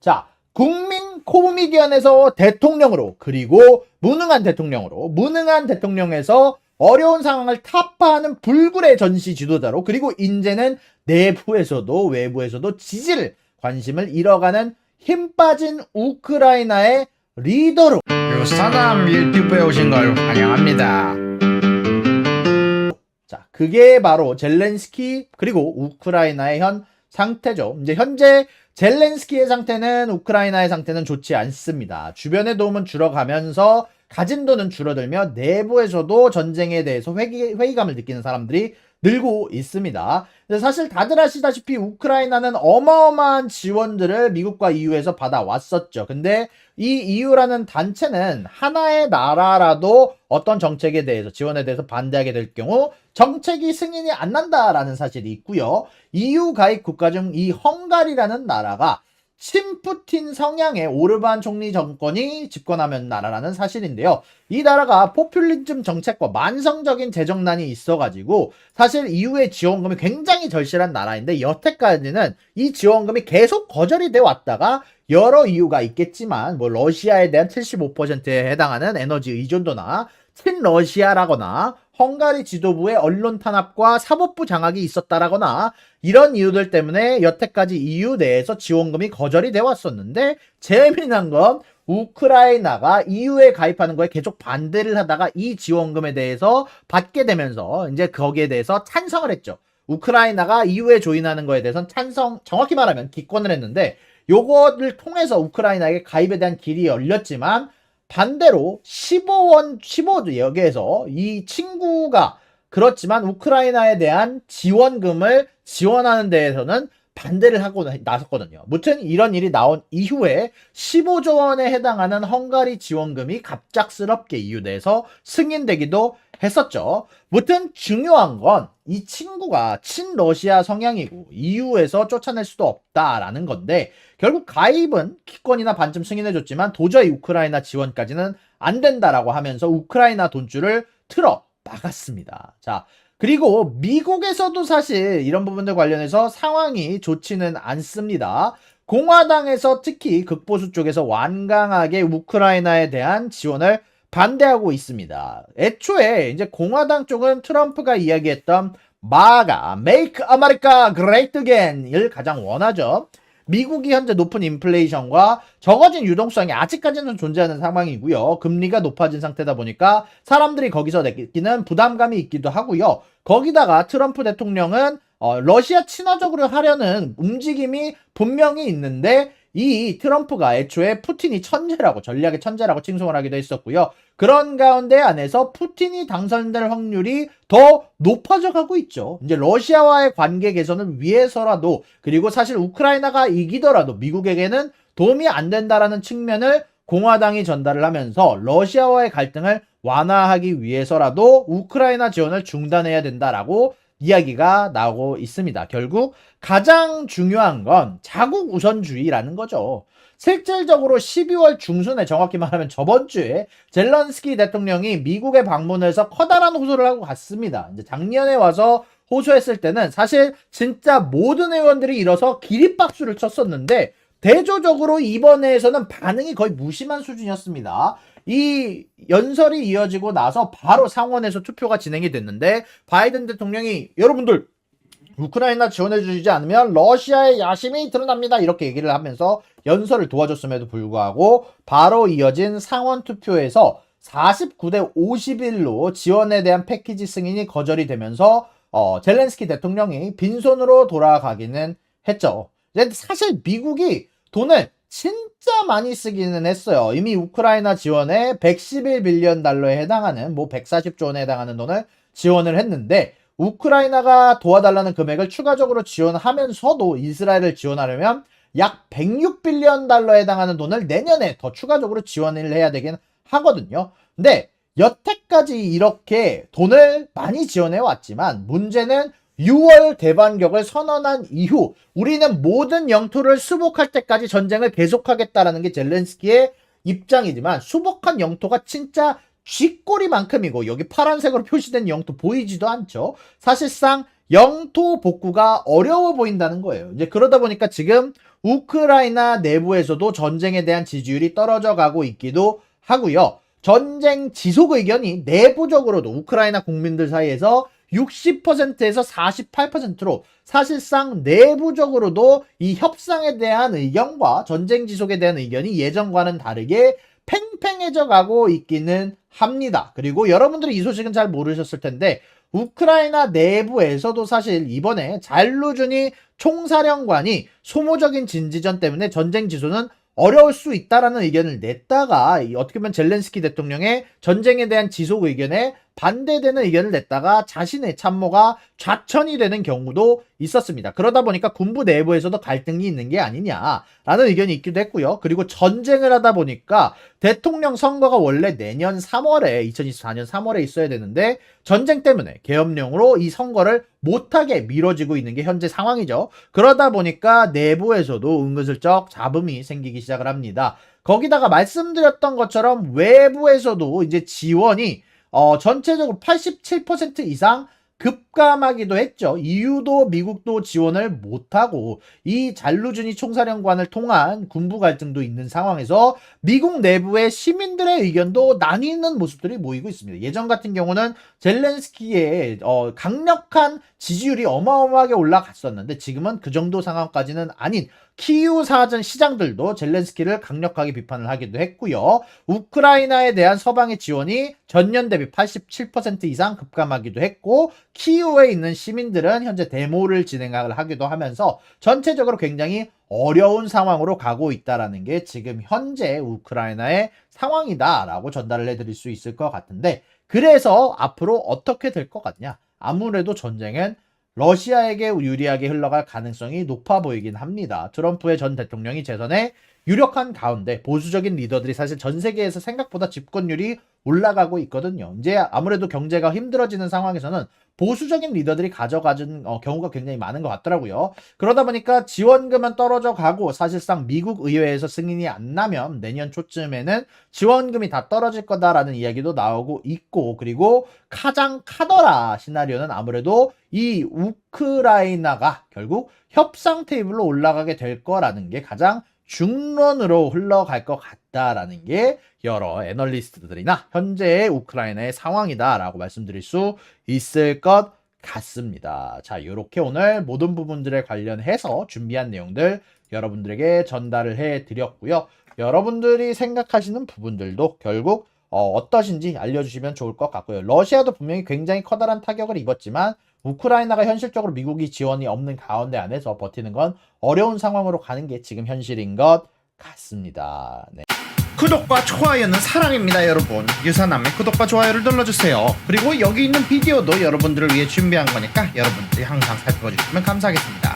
자, 국민 코미디언에서 대통령으로, 그리고 무능한 대통령에서 어려운 상황을 타파하는 불굴의 전시 지도자로, 그리고 이제는 내부에서도 외부에서도 관심을 잃어가는 힘 빠진 우크라이나의 리더로. 사담 유튜브에 오신 걸 환영합니다. 자, 그게 바로 젤렌스키 그리고 우크라이나의 현 상태죠. 이제 현재 젤렌스키의 상태는, 우크라이나의 상태는 좋지 않습니다. 주변의 도움은 줄어가면서 가진 돈은 줄어들며 내부에서도 전쟁에 대해서 회의감을 느끼는 사람들이 늘고 있습니다. 사실 다들 아시다시피 우크라이나는 어마어마한 지원들을 미국과 EU에서 받아왔었죠. 근데 이 EU라는 단체는 하나의 나라라도 어떤 정책에 대해서, 지원에 대해서 반대하게 될 경우 정책이 승인이 안 난다라는 사실이 있고요. EU 가입 국가 중 이 헝가리라는 나라가 친푸틴 성향의 오르반 총리 정권이 집권하면 나라라는 사실인데요. 이 나라가 포퓰리즘 정책과 만성적인 재정난이 있어가지고 사실 EU의 지원금이 굉장히 절실한 나라인데, 여태까지는 이 지원금이 계속 거절이 돼 왔다가 여러 이유가 있겠지만, 뭐 러시아에 대한 75%에 해당하는 에너지 의존도나 친러시아라거나 헝가리 지도부의 언론 탄압과 사법부 장악이 있었다라거나 이런 이유들 때문에 여태까지 EU 내에서 지원금이 거절이 돼 왔었는데, 재미난 건 우크라이나가 EU에 가입하는 거에 계속 반대를 하다가 이 지원금에 대해서 받게 되면서 이제 거기에 대해서 찬성을 했죠. 우크라이나가 EU에 조인하는 거에 대해서는 정확히 말하면 기권을 했는데, 요거를 통해서 우크라이나에게 가입에 대한 길이 열렸지만, 반대로 15조 여기에서 이 친구가 그렇지만 우크라이나에 대한 지원금을 지원하는 데에서는 반대를 하고 나섰거든요. 무튼 이런 일이 나온 이후에 15조 원에 해당하는 헝가리 지원금이 갑작스럽게 EU 내에서 승인되기도 했었죠. 무튼 중요한 건 이 친구가 친러시아 성향이고 EU에서 쫓아낼 수도 없다라는 건데, 결국 가입은 기권이나 반쯤 승인해줬지만 도저히 우크라이나 지원까지는 안 된다라고 하면서 우크라이나 돈줄을 틀어 막았습니다. 자, 그리고 미국에서도 사실 이런 부분들 관련해서 상황이 좋지는 않습니다. 공화당에서 특히 극보수 쪽에서 완강하게 우크라이나에 대한 지원을 반대하고 있습니다. 애초에 이제 공화당 쪽은 트럼프가 이야기했던 마가, Make America Great Again을 가장 원하죠. 미국이 현재 높은 인플레이션과 적어진 유동성이 아직까지는 존재하는 상황이고요. 금리가 높아진 상태다 보니까 사람들이 거기서 느끼는 부담감이 있기도 하고요. 거기다가 트럼프 대통령은 러시아 친화적으로 하려는 움직임이 분명히 있는데, 이 트럼프가 애초에 푸틴이 천재라고, 전략의 천재라고 칭송을 하기도 했었고요. 그런 가운데 안에서 푸틴이 당선될 확률이 더 높아져 가고 있죠. 이제 러시아와의 관계 개선을 위해서라도, 그리고 사실 우크라이나가 이기더라도 미국에게는 도움이 안 된다라는 측면을 공화당이 전달을 하면서 러시아와의 갈등을 완화하기 위해서라도 우크라이나 지원을 중단해야 된다라고 이야기가 나오고 있습니다. 결국 가장 중요한 건 자국 우선주의라는 거죠. 실질적으로 12월 중순에, 정확히 말하면 저번 주에 젤런스키 대통령이 미국에 방문해서 커다란 호소를 하고 갔습니다. 이제 작년에 와서 호소했을 때는 사실 진짜 모든 의원들이 일어서 기립박수를 쳤었는데, 대조적으로 이번에에서는 반응이 거의 무심한 수준이었습니다. 이 연설이 이어지고 나서 바로 상원에서 투표가 진행이 됐는데, 바이든 대통령이 여러분들 우크라이나 지원해 주지 않으면 러시아의 야심이 드러납니다, 이렇게 얘기를 하면서 연설을 도와줬음에도 불구하고 바로 이어진 상원 투표에서 49대 51로 지원에 대한 패키지 승인이 거절이 되면서 젤렌스키 대통령이 빈손으로 돌아가기는 했죠. 사실 미국이 돈을 진짜 많이 쓰기는 했어요. 이미 우크라이나 지원에 111빌리언 달러에 해당하는, 뭐 140조 원에 해당하는 돈을 지원을 했는데, 우크라이나가 도와달라는 금액을 추가적으로 지원하면서도 이스라엘을 지원하려면 약 106빌리언 달러에 해당하는 돈을 내년에 더 추가적으로 지원을 해야 되긴 하거든요. 근데 여태까지 이렇게 돈을 많이 지원해 왔지만, 문제는 6월 대반격을 선언한 이후 우리는 모든 영토를 수복할 때까지 전쟁을 계속하겠다라는 게 젤렌스키의 입장이지만, 수복한 영토가 진짜 쥐꼬리만큼이고, 여기 파란색으로 표시된 영토 보이지도 않죠. 사실상 영토 복구가 어려워 보인다는 거예요. 이제 그러다 보니까 지금 우크라이나 내부에서도 전쟁에 대한 지지율이 떨어져 가고 있기도 하고요. 전쟁 지속 의견이 내부적으로도 우크라이나 국민들 사이에서 60%에서 48%로 사실상 내부적으로도 이 협상에 대한 의견과 전쟁 지속에 대한 의견이 예전과는 다르게 팽팽해져 가고 있기는 합니다. 그리고 여러분들이 이 소식은 잘 모르셨을 텐데 우크라이나 내부에서도 사실 이번에 잘루즈니 총사령관이 소모적인 진지전 때문에 전쟁 지소는 어려울 수 있다라는 의견을 냈다가 어떻게 보면 젤렌스키 대통령의 전쟁에 대한 지속 의견에 반대되는 의견을 냈다가 자신의 참모가 좌천이 되는 경우도 있었습니다. 그러다 보니까 군부 내부에서도 갈등이 있는 게 아니냐라는 의견이 있기도 했고요. 그리고 전쟁을 하다 보니까 대통령 선거가 원래 내년 3월에 2024년 3월에 있어야 되는데 전쟁 때문에 계엄령으로 이 선거를 못하게 미뤄지고 있는 게 현재 상황이죠. 그러다 보니까 내부에서도 은근슬쩍 잡음이 생기기 시작을 합니다. 거기다가 말씀드렸던 것처럼 외부에서도 이제 지원이 전체적으로 87% 이상 급감하기도 했죠. EU도 미국도 지원을 못하고 이 잘루즈니 총사령관을 통한 군부 갈등도 있는 상황에서 미국 내부의 시민들의 의견도 나뉘는 모습들이 보이고 있습니다. 예전 같은 경우는 젤렌스키의 강력한 지지율이 어마어마하게 올라갔었는데 지금은 그 정도 상황까지는 아닌 키이우 사전 시장들도 젤렌스키를 강력하게 비판을 하기도 했고요. 우크라이나에 대한 서방의 지원이 전년 대비 87% 이상 급감하기도 했고 키이우에 있는 시민들은 현재 데모를 진행을 하기도 하면서 전체적으로 굉장히 어려운 상황으로 가고 있다라는 게 지금 현재 우크라이나의 상황이다라고 전달을 해드릴 수 있을 것 같은데 그래서 앞으로 어떻게 될 것 같냐? 아무래도 전쟁은 러시아에게 유리하게 흘러갈 가능성이 높아 보이긴 합니다. 트럼프의 전 대통령이 재선에 유력한 가운데 보수적인 리더들이 사실 전 세계에서 생각보다 집권율이 올라가고 있거든요. 이제 아무래도 경제가 힘들어지는 상황에서는 보수적인 리더들이 가져가는 경우가 굉장히 많은 것 같더라고요. 그러다 보니까 지원금은 떨어져 가고 사실상 미국 의회에서 승인이 안 나면 내년 초쯤에는 지원금이 다 떨어질 거다라는 이야기도 나오고 있고 그리고 가장 카더라 시나리오는 아무래도 이 우크라이나가 결국 협상 테이블로 올라가게 될 거라는 게 가장 중론으로 흘러갈 것 같다라는 게 여러 애널리스트들이나 현재의 우크라이나의 상황이다라고 말씀드릴 수 있을 것 같습니다. 자, 이렇게 오늘 모든 부분들에 관련해서 준비한 내용들 여러분들에게 전달을 해드렸고요. 여러분들이 생각하시는 부분들도 결국 어떠신지 알려주시면 좋을 것 같고요. 러시아도 분명히 굉장히 커다란 타격을 입었지만 우크라이나가 현실적으로 미국이 지원이 없는 가운데 안에서 버티는 건 어려운 상황으로 가는 게 지금 현실인 것 같습니다. 네. 구독과 좋아요는 사랑입니다, 여러분. 유사남의 구독과 좋아요를 눌러주세요. 그리고 여기 있는 비디오도 여러분들을 위해 준비한 거니까 여러분들이 항상 살펴봐 주시면 감사하겠습니다.